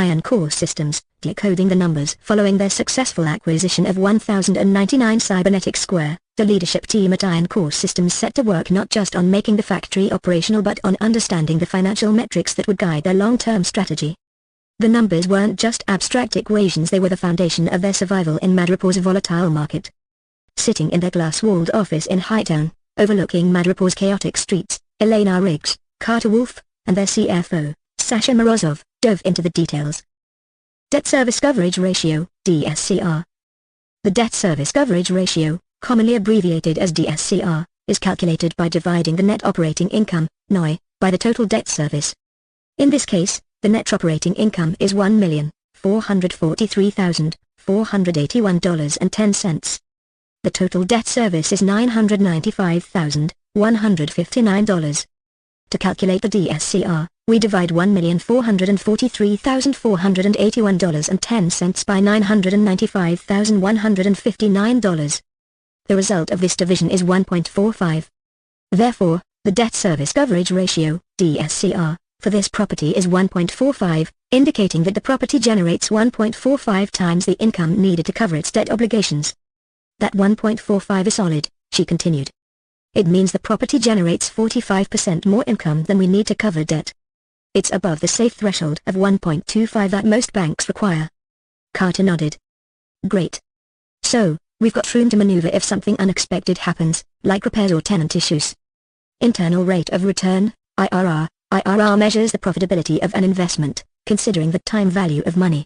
IronCore Systems, Decoding the Numbers. Following their successful acquisition of 1099 Cybernetic Square, the leadership team at IronCore Systems set to work not just on making the factory operational but on understanding the financial metrics that would guide their long-term strategy. The numbers weren't just abstract equations, they were the foundation of their survival in Madripoor's volatile market. Sitting in their glass-walled office in Hightown, overlooking Madripoor's chaotic streets, Elena Riggs, Carter Wolf, and their CFO, Sasha Morozov, dove into the details. Debt Service Coverage Ratio, DSCR. The Debt Service Coverage Ratio, commonly abbreviated as DSCR, is calculated by dividing the net operating income, NOI, by the total debt service. In this case, the net operating income is $1,443,481.10. The total debt service is $995,159. To calculate the DSCR, we divide $1,443,481.10 by $995,159. The result of this division is 1.45. Therefore, the debt service coverage ratio, DSCR, for this property is 1.45, indicating that the property generates 1.45 times the income needed to cover its debt obligations. That 1.45 is solid, she continued. It means the property generates 45% more income than we need to cover debt. It's above the safe threshold of 1.25 that most banks require. Carter nodded. Great. So, we've got room to maneuver if something unexpected happens, like repairs or tenant issues. Internal rate of return, IRR. IRR measures the profitability of an investment, considering the time value of money.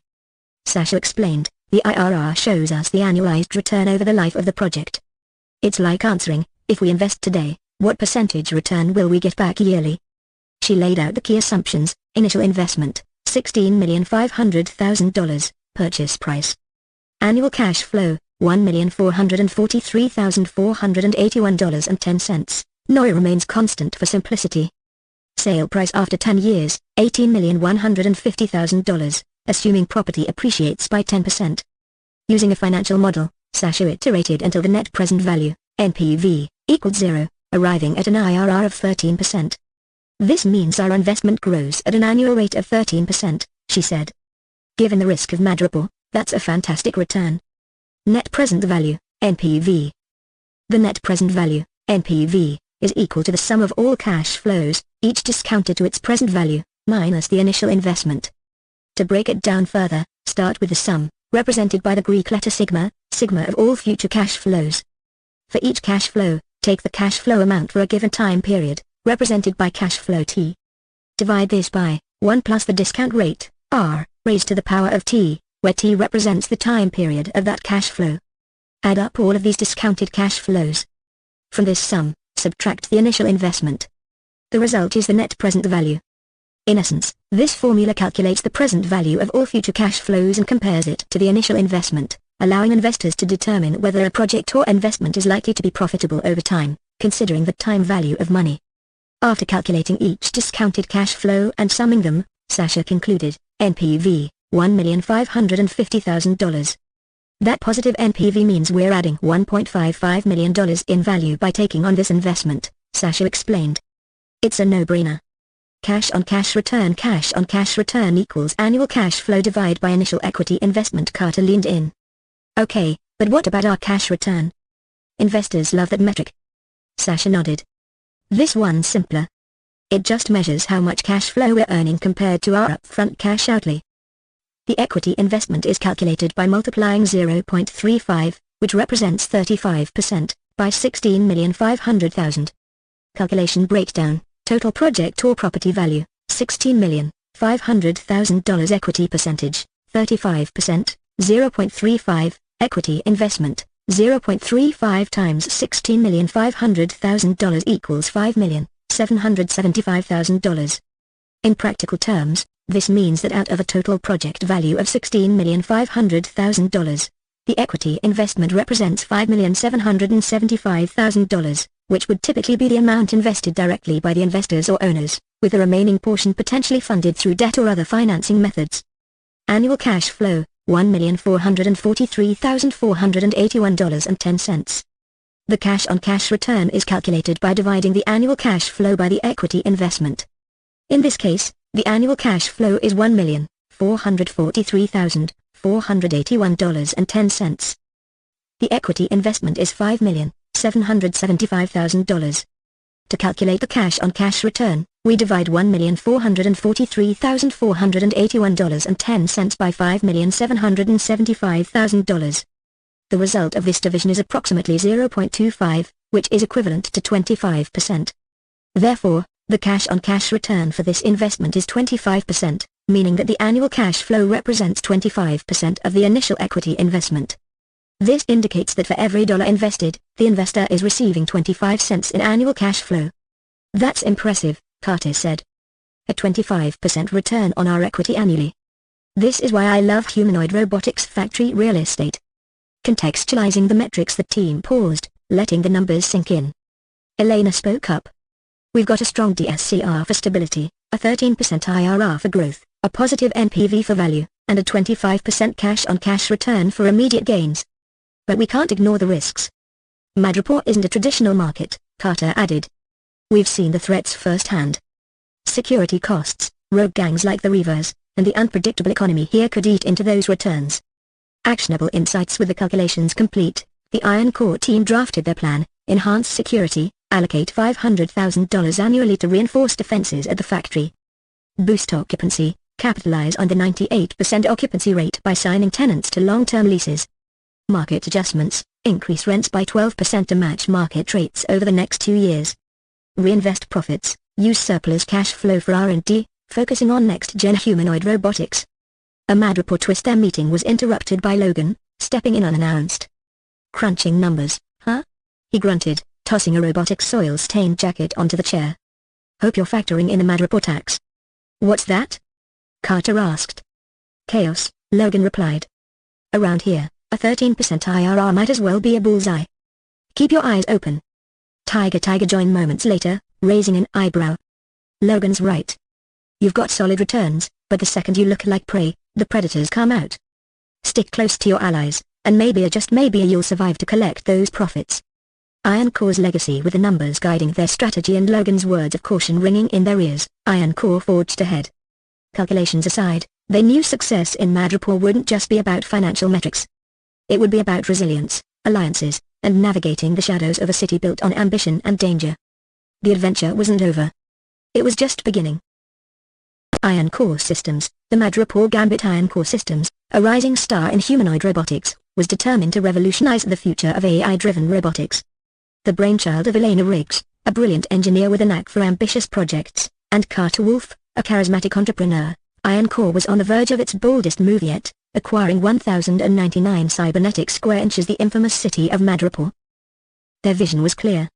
Sasha explained, the IRR shows us the annualized return over the life of the project. It's like answering, if we invest today, what percentage return will we get back yearly? She laid out the key assumptions: initial investment, $16,500,000, purchase price. Annual cash flow, $1,443,481.10, NOI remains constant for simplicity. Sale price after 10 years, $18,150,000, assuming property appreciates by 10%. Using a financial model, Sasha iterated until the net present value, NPV, equaled 0, arriving at an IRR of 13%. This means our investment grows at an annual rate of 13%, she said. Given the risk of Madripoor, that's a fantastic return. Net present value, NPV. The net present value, NPV, is equal to the sum of all cash flows, each discounted to its present value, minus the initial investment. To break it down further, start with the sum, represented by the Greek letter sigma, sigma of all future cash flows. For each cash flow, take the cash flow amount for a given time period, represented by cash flow T. Divide this by 1 plus the discount rate, R, raised to the power of T, where T represents the time period of that cash flow. Add up all of these discounted cash flows. From this sum, subtract the initial investment. The result is the net present value. In essence, this formula calculates the present value of all future cash flows and compares it to the initial investment, allowing investors to determine whether a project or investment is likely to be profitable over time, considering the time value of money. After calculating each discounted cash flow and summing them, Sasha concluded, NPV, $1,550,000. That positive NPV means we're adding $1.55 million in value by taking on this investment, Sasha explained. It's a no-brainer. Cash on cash return equals annual cash flow divided by initial equity investment. Carter leaned in. Okay, but what about our cash return? Investors love that metric. Sasha nodded. This one's simpler. It just measures how much cash flow we're earning compared to our upfront cash outlay. The equity investment is calculated by multiplying 0.35, which represents 35%, by $16,500,000. Calculation breakdown: total project or property value, $16,500,000. Equity percentage, 35%, 0.35, equity investment, 0.35 times $16,500,000 equals $5,775,000. In practical terms, this means that out of a total project value of $16,500,000, the equity investment represents $5,775,000, which would typically be the amount invested directly by the investors or owners, with the remaining portion potentially funded through debt or other financing methods. Annual cash flow, $1,443,481.10. The cash-on-cash return is calculated by dividing the annual cash flow by the equity investment. In this case, the annual cash flow is $1,443,481.10, $443,481.10. The equity investment is $5,775,000. To calculate the cash-on-cash return, we divide $1,443,481.10 by $5,775,000. The result of this division is approximately 0.25, which is equivalent to 25%. Therefore, the cash-on-cash return for this investment is 25%, meaning that the annual cash flow represents 25% of the initial equity investment. This indicates that for every dollar invested, the investor is receiving 25 cents in annual cash flow. That's impressive, Carter said. A 25% return on our equity annually. This is why I love humanoid robotics factory real estate. Contextualizing the metrics, the team paused, letting the numbers sink in. Elena spoke up. We've got a strong DSCR for stability, a 13% IRR for growth, a positive NPV for value, and a 25% cash-on-cash return for immediate gains. But we can't ignore the risks. Madripoor isn't a traditional market, Carter added. We've seen the threats firsthand. Security costs, rogue gangs like the Reavers, and the unpredictable economy here could eat into those returns. Actionable insights. With the calculations complete, the IronCore team drafted their plan: enhance security, allocate $500,000 annually to reinforce defenses at the factory. Boost occupancy, capitalize on the 98% occupancy rate by signing tenants to long-term leases. Market adjustments, increase rents by 12% to match market rates over the next 2 years. Reinvest profits, use surplus cash flow for R&D, focusing on next-gen humanoid robotics. A Madripoor Twister meeting was interrupted by Logan, stepping in unannounced. Crunching numbers, huh? He grunted, tossing a robotic soil-stained jacket onto the chair. Hope you're factoring in the Madripoor tax. What's that? Carter asked. Chaos, Logan replied. Around here, a 13% IRR might as well be a bullseye. Keep your eyes open. Tiger joined moments later, raising an eyebrow. Logan's right. You've got solid returns, but the second you look like prey, the predators come out. Stick close to your allies, and maybe you'll survive to collect those profits. IronCore's legacy, with the numbers guiding their strategy and Logan's words of caution ringing in their ears, IronCore forged ahead. Calculations aside, they knew success in Madripoor wouldn't just be about financial metrics. It would be about resilience, alliances, and navigating the shadows of a city built on ambition and danger. The adventure wasn't over. It was just beginning. IronCore Systems, the Madripoor Gambit. IronCore Systems, a rising star in humanoid robotics, was determined to revolutionize the future of AI-driven robotics. The brainchild of Elena Riggs, a brilliant engineer with a knack for ambitious projects, and Carter Wolf, a charismatic entrepreneur, IronCore was on the verge of its boldest move yet, acquiring 1,099 Cybernetic Square inches, the infamous city of Madripoor. Their vision was clear.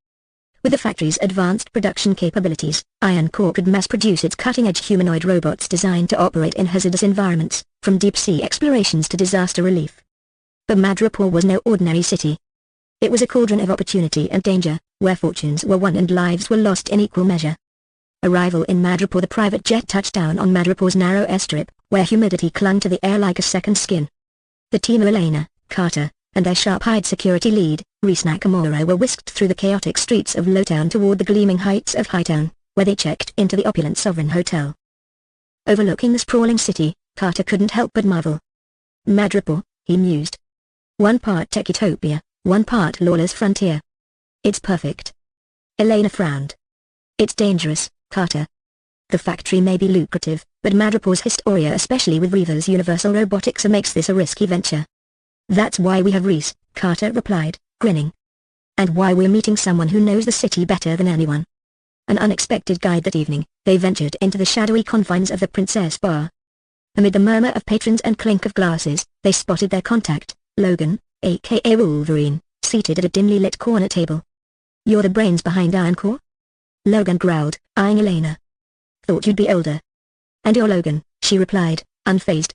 With the factory's advanced production capabilities, IronCore could mass-produce its cutting-edge humanoid robots designed to operate in hazardous environments, from deep-sea explorations to disaster relief. But Madripoor was no ordinary city. It was a cauldron of opportunity and danger, where fortunes were won and lives were lost in equal measure. Arrival in Madripoor. The private jet touched down on Madripoor's narrow airstrip, where humidity clung to the air like a second skin. The team of Elena, Carter, and their sharp-eyed security lead, Reese Nakamura, were whisked through the chaotic streets of Lowtown toward the gleaming heights of Hightown, where they checked into the opulent Sovereign Hotel. Overlooking the sprawling city, Carter couldn't help but marvel. Madripoor, he mused. One part tech utopia, one part lawless frontier. It's perfect. Elena frowned. It's dangerous, Carter. The factory may be lucrative, but Madripoor's historia, especially with Reaver's universal robotics, makes this a risky venture. That's why we have Reese, Carter replied, grinning. And why we're meeting someone who knows the city better than anyone. An unexpected guide. That evening, they ventured into the shadowy confines of the Princess Bar. Amid the murmur of patrons and clink of glasses, they spotted their contact, Logan, aka Wolverine, seated at a dimly lit corner table. You're the brains behind IronCore? Logan growled, eyeing Elena. Thought you'd be older. And you're Logan, she replied, unfazed.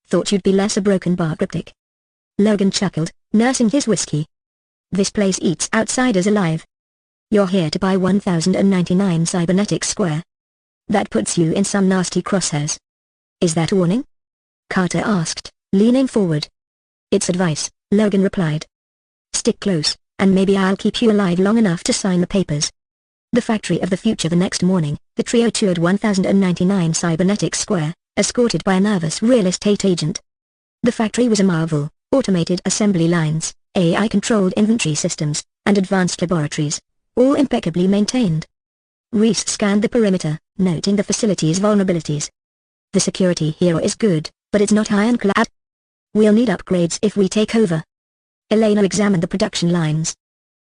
Thought you'd be less a broken bar cryptic. Logan chuckled, nursing his whiskey. This place eats outsiders alive. You're here to buy 1,099 Cybernetic Square. That puts you in some nasty crosshairs. Is that a warning? Carter asked, leaning forward. It's advice, Logan replied. Stick close, and maybe I'll keep you alive long enough to sign the papers. The factory of the future. The next morning, the trio toured 1,099 Cybernetic Square, escorted by a nervous real estate agent. The factory was a marvel: automated assembly lines, AI-controlled inventory systems, and advanced laboratories, all impeccably maintained. Reese scanned the perimeter, noting the facility's vulnerabilities. The security here is good, but it's not ironclad. We'll need upgrades if we take over. Elena examined the production lines.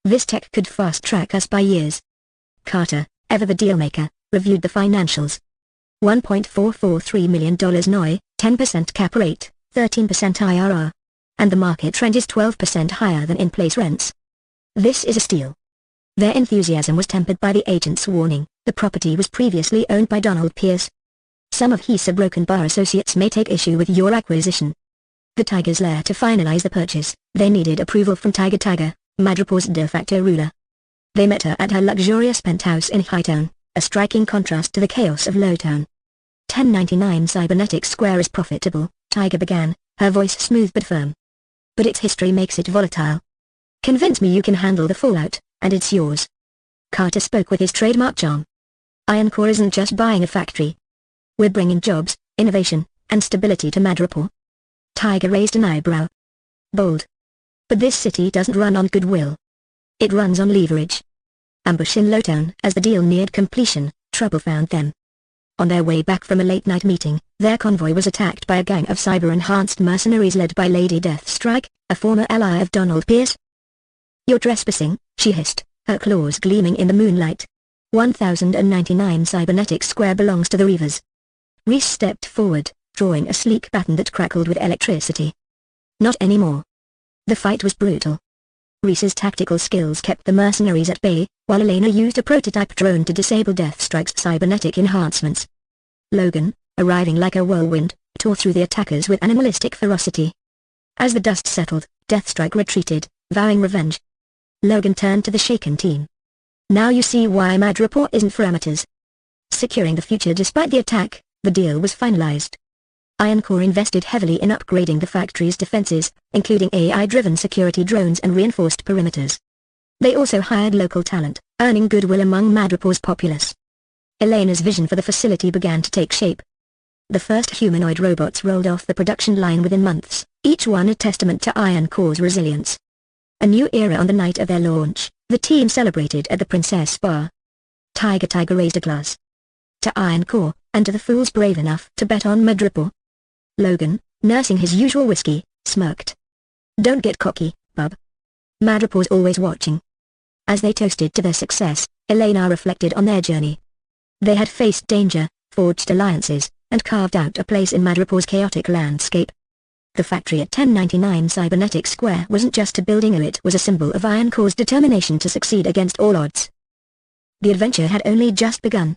This tech could fast-track us by years. Carter, ever the dealmaker, reviewed the financials. $1.443 million NOI, 10% cap rate, 13% IRR. And the market trend is 12% higher than in-place rents. This is a steal. Their enthusiasm was tempered by the agent's warning: the property was previously owned by Donald Pierce. Some of his broken bar associates may take issue with your acquisition. The Tiger's lair. To finalize the purchase, they needed approval from Tiger, Madripoor's de facto ruler. They met her at her luxurious penthouse in Hightown, a striking contrast to the chaos of Lowtown. 1099 Cybernetic Square is profitable, Tiger began, her voice smooth but firm. But its history makes it volatile. Convince me you can handle the fallout, and it's yours. Carter spoke with his trademark charm. IronCore isn't just buying a factory. We're bringing jobs, innovation, and stability to Madripoor. Tiger raised an eyebrow. Bold. But this city doesn't run on goodwill. It runs on leverage. Ambush in Lowtown. As the deal neared completion, trouble found them. On their way back from a late-night meeting, their convoy was attacked by a gang of cyber-enhanced mercenaries led by Lady Deathstrike, a former ally of Donald Pierce. You're trespassing, she hissed, her claws gleaming in the moonlight. 1099 Cybernetic Square belongs to the Reavers. Reese stepped forward, drawing a sleek baton that crackled with electricity. Not anymore. The fight was brutal. Reese's tactical skills kept the mercenaries at bay, while Elena used a prototype drone to disable Deathstrike's cybernetic enhancements. Logan, arriving like a whirlwind, tore through the attackers with animalistic ferocity. As the dust settled, Deathstrike retreated, vowing revenge. Logan turned to the shaken team. Now you see why Madripoor isn't for amateurs. Securing the future despite the attack, the deal was finalized. IronCore invested heavily in upgrading the factory's defenses, including AI-driven security drones and reinforced perimeters. They also hired local talent, earning goodwill among Madripoor's populace. Elena's vision for the facility began to take shape. The first humanoid robots rolled off the production line within months, each one a testament to IronCore's resilience. A new era. On the night of their launch, the team celebrated at the Princess Bar. Tiger raised a glass. To IronCore, and to the fools brave enough to bet on Madripoor. Logan, nursing his usual whiskey, smirked. Don't get cocky, bub. Madripoor's always watching. As they toasted to their success, Elena reflected on their journey. They had faced danger, forged alliances, and carved out a place in Madripoor's chaotic landscape. The factory at 1099 Cybernetic Square wasn't just a building, it was a symbol of IronCore's determination to succeed against all odds. The adventure had only just begun.